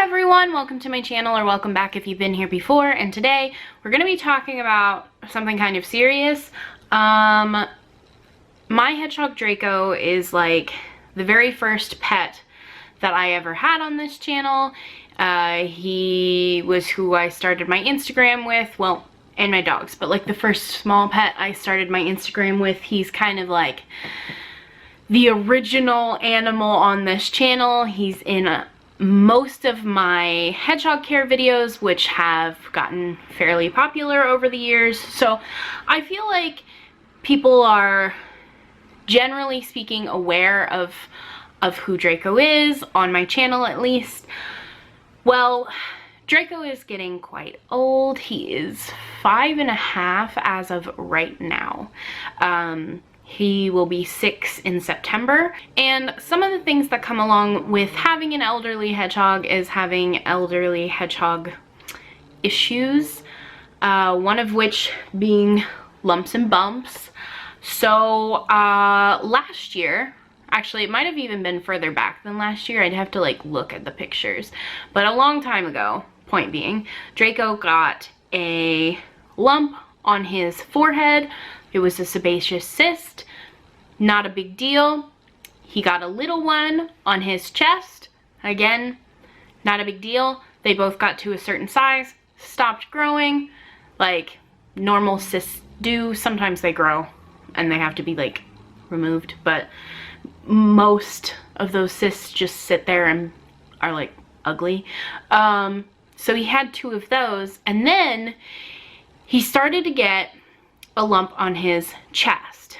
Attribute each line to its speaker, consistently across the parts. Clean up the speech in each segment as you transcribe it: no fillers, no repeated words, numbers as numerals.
Speaker 1: everyone, welcome to my channel, or welcome back if you've been here before. And today we're going to be talking about something kind of serious. My hedgehog Draco is like the very first pet that I ever had on this channel. He was who I started my Instagram with, well, and my dogs, but like the first small pet I started my Instagram with. He's kind of like the original animal on this channel. He's in most of my hedgehog care videos, which have gotten fairly popular over the years. So I feel like people are, generally speaking, aware of who Draco is, on my channel at least. Well, Draco is getting quite old. He is 5.5 as of right now. He will be 6 in September, and some of the things that come along with having an elderly hedgehog is having elderly hedgehog issues, one of which being lumps and bumps. So last year, actually it might have even been further back than last year, I'd have to like look at the pictures, but a long time ago, point being, Draco got a lump on his forehead. It was a sebaceous cyst, not a big deal. He got a little one on his chest, again, not a big deal. They both got to a certain size, stopped growing, like normal cysts do. Sometimes they grow and they have to be like removed, but most of those cysts just sit there and are like ugly. So he had 2 of those, and then he started to get a lump on his chest,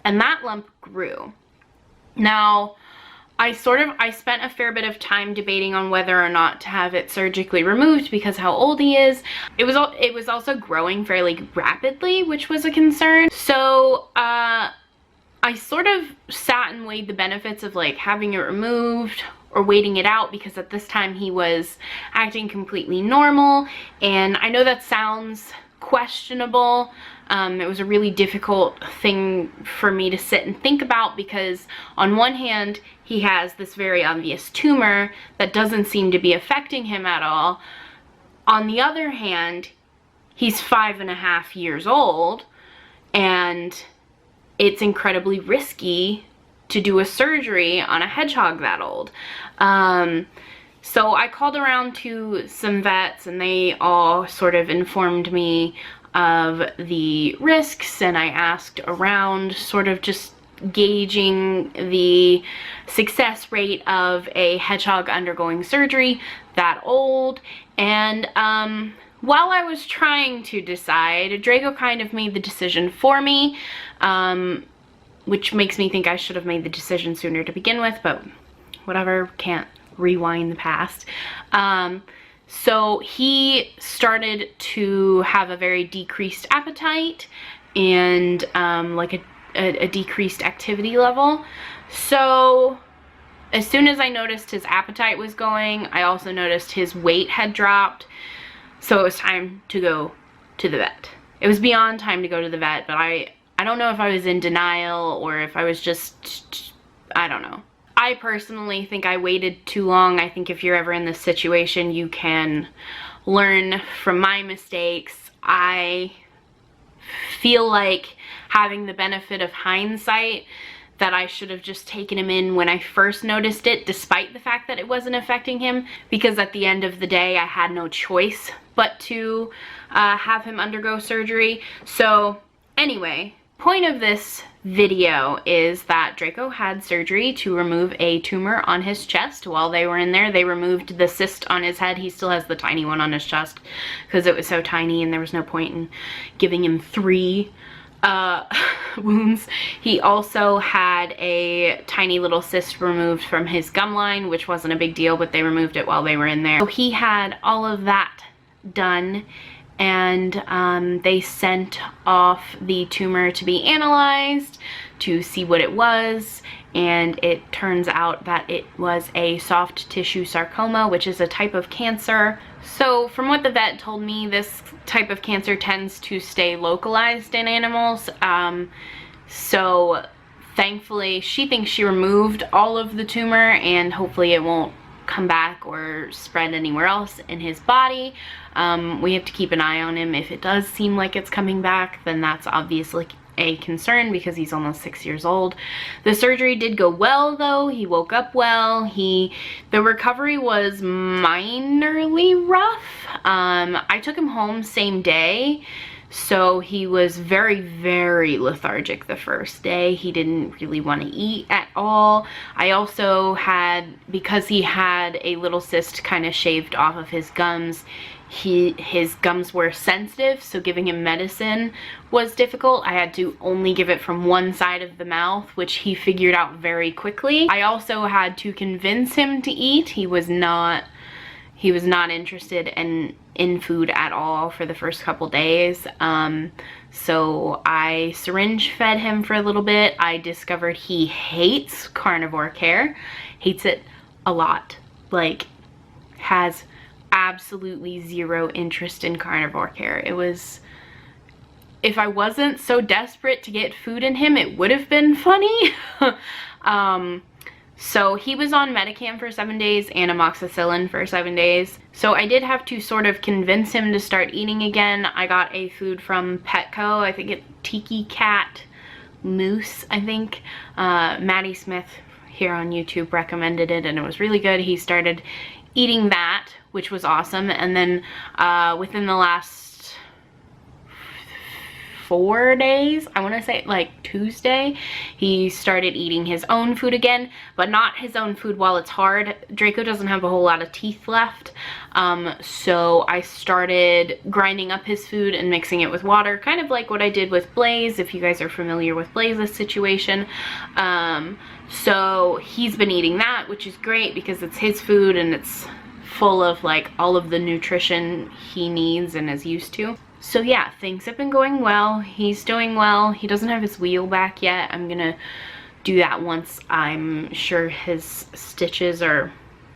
Speaker 1: and that lump grew. Now, I spent a fair bit of time debating on whether or not to have it surgically removed because how old he is. It was also growing fairly rapidly, which was a concern. So I sort of sat and weighed the benefits of like having it removed or waiting it out, because at this time he was acting completely normal, and I know that sounds questionable. It was a really difficult thing for me to sit and think about, because on one hand he has this very obvious tumor that doesn't seem to be affecting him at all. On the other hand, he's 5.5 years old, and it's incredibly risky to do a surgery on a hedgehog that old. So I called around to some vets, and they all sort of informed me of the risks, and I asked around, sort of just gauging the success rate of a hedgehog undergoing surgery that old. And while I was trying to decide, Draco kind of made the decision for me, which makes me think I should have made the decision sooner to begin with, but whatever, can't rewind the past. So he started to have a very decreased appetite and like a decreased activity level. So as soon as I noticed his appetite was going, I also noticed his weight had dropped. So it was time to go to the vet. It was beyond time to go to the vet, but I don't know if I was in denial or if I was just, I don't know. I personally think I waited too long. I think if you're ever in this situation, you can learn from my mistakes. I feel like, having the benefit of hindsight, that I should have just taken him in when I first noticed it, despite the fact that it wasn't affecting him, because at the end of the day I had no choice but to have him undergo surgery. So anyway, point of this video is that Draco had surgery to remove a tumor on his chest. While they were in there, they removed the cyst on his head. He still has the tiny one on his chest because it was so tiny and there was no point in giving him 3 wounds. He also had a tiny little cyst removed from his gum line, which wasn't a big deal, but they removed it while they were in there. So he had all of that done, and they sent off the tumor to be analyzed to see what it was, and it turns out that it was a soft tissue sarcoma, which is a type of cancer. So from what the vet told me, this type of cancer tends to stay localized in animals. So thankfully she thinks she removed all of the tumor, and hopefully it won't come back or spread anywhere else in his body. We have to keep an eye on him. If it does seem like it's coming back, then that's obviously a concern because he's almost 6 years old. The surgery did go well though. He woke up well. The recovery was minorly rough. I took him home same day. So he was very, very lethargic the first day. He didn't really want to eat at all. I also had, because he had a little cyst kind of shaved off of his gums, his gums were sensitive, so giving him medicine was difficult. I had to only give it from one side of the mouth, which he figured out very quickly. I also had to convince him to eat. He was not interested in food at all for the first couple days. So I syringe fed him for a little bit. I discovered he hates carnivore care, hates it a lot, like has absolutely zero interest in carnivore care. It was, if I wasn't so desperate to get food in him, it would have been funny. So he was on Metacam for 7 days and amoxicillin for 7 days. So I did have to sort of convince him to start eating again. I got a food from Petco, I think it's Tiki Cat Mousse, I think. Maddie Smith here on YouTube recommended it and it was really good. He started eating that, which was awesome. And then within the last 4 days, I want to say like Tuesday, he started eating his own food again, but not his own food while it's hard. Draco doesn't have a whole lot of teeth left, so I started grinding up his food and mixing it with water, kind of like what I did with Blaze, if you guys are familiar with Blaze's situation. So he's been eating that, which is great because it's his food and it's full of like all of the nutrition he needs and is used to. So yeah, things have been going well. He's doing well. He doesn't have his wheel back yet. I'm gonna do that once I'm sure his stitches are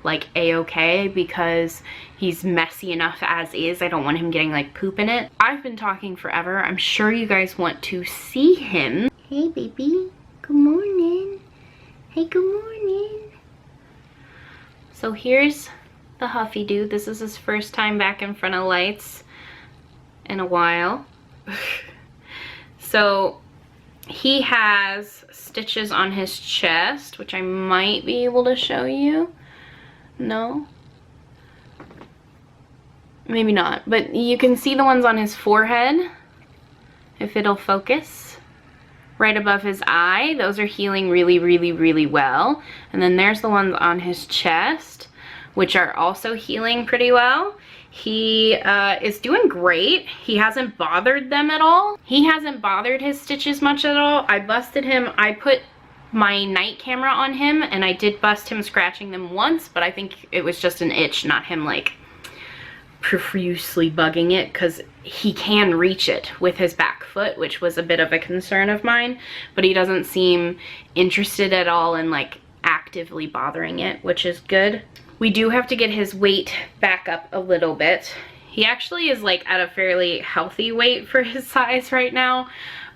Speaker 1: like a-okay, because he's messy enough as is. I don't want him getting like poop in it. I've been talking forever. I'm sure you guys want to see him. Hey baby, good morning. Hey, good morning. So here's the Huffy dude. This is his first time back in front of lights in a while. So he has stitches on his chest, which I might be able to show you. No, maybe not, but you can see the ones on his forehead if it'll focus, right above his eye. Those are healing really, really, really well. And then there's the ones on his chest, which are also healing pretty well. He is doing great. He hasn't bothered them at all. He hasn't bothered his stitches much at all. I busted him. I put my night camera on him and I did bust him scratching them once, but I think it was just an itch, not him like profusely bugging it, because he can reach it with his back foot, which was a bit of a concern of mine, but he doesn't seem interested at all in like actively bothering it, which is good. We do have to get his weight back up a little bit. He actually is like at a fairly healthy weight for his size right now,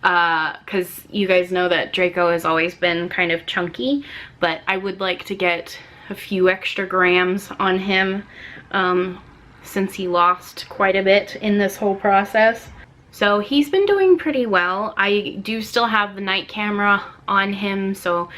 Speaker 1: because you guys know that Draco has always been kind of chunky, but I would like to get a few extra grams on him since he lost quite a bit in this whole process. So he's been doing pretty well. I do still have the night camera on him so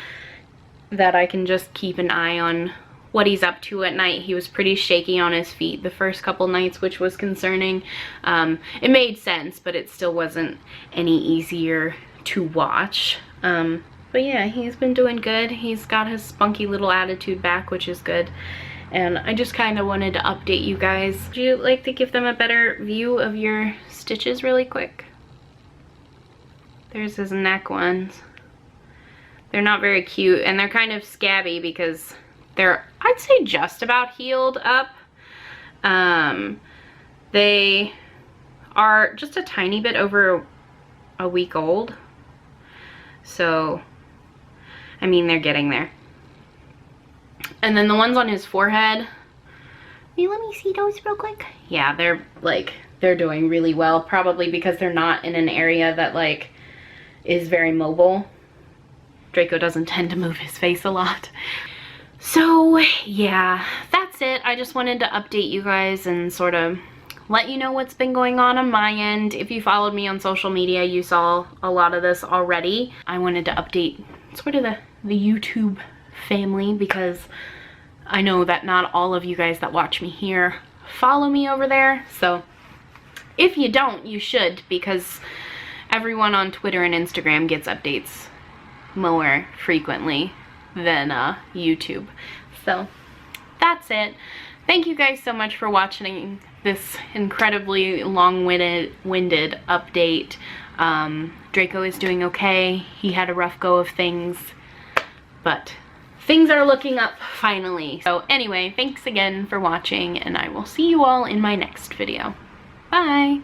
Speaker 1: that I can just keep an eye on what he's up to at night. He was pretty shaky on his feet the first couple nights, which was concerning. It made sense, but it still wasn't any easier to watch. But yeah, he's been doing good. He's got his spunky little attitude back, which is good. And I just kind of wanted to update you guys. Would you like to give them a better view of your stitches really quick? There's his neck ones. They're not very cute, and they're kind of scabby because they're, I'd say, just about healed up. They are just a tiny bit over a week old. So, I mean, they're getting there. And then the ones on his forehead, let me see those real quick. Yeah, they're doing really well, probably because they're not in an area that like is very mobile. Draco doesn't tend to move his face a lot. So yeah, that's it. I just wanted to update you guys and sort of let you know what's been going on my end. If you followed me on social media, you saw a lot of this already. I wanted to update sort of the YouTube family because I know that not all of you guys that watch me here follow me over there. So if you don't, you should, because everyone on Twitter and Instagram gets updates more frequently than YouTube. So that's it. Thank you guys so much for watching this incredibly long-winded update. Draco is doing okay. He had a rough go of things, but things are looking up finally. So anyway, thanks again for watching, and I will see you all in my next video. Bye!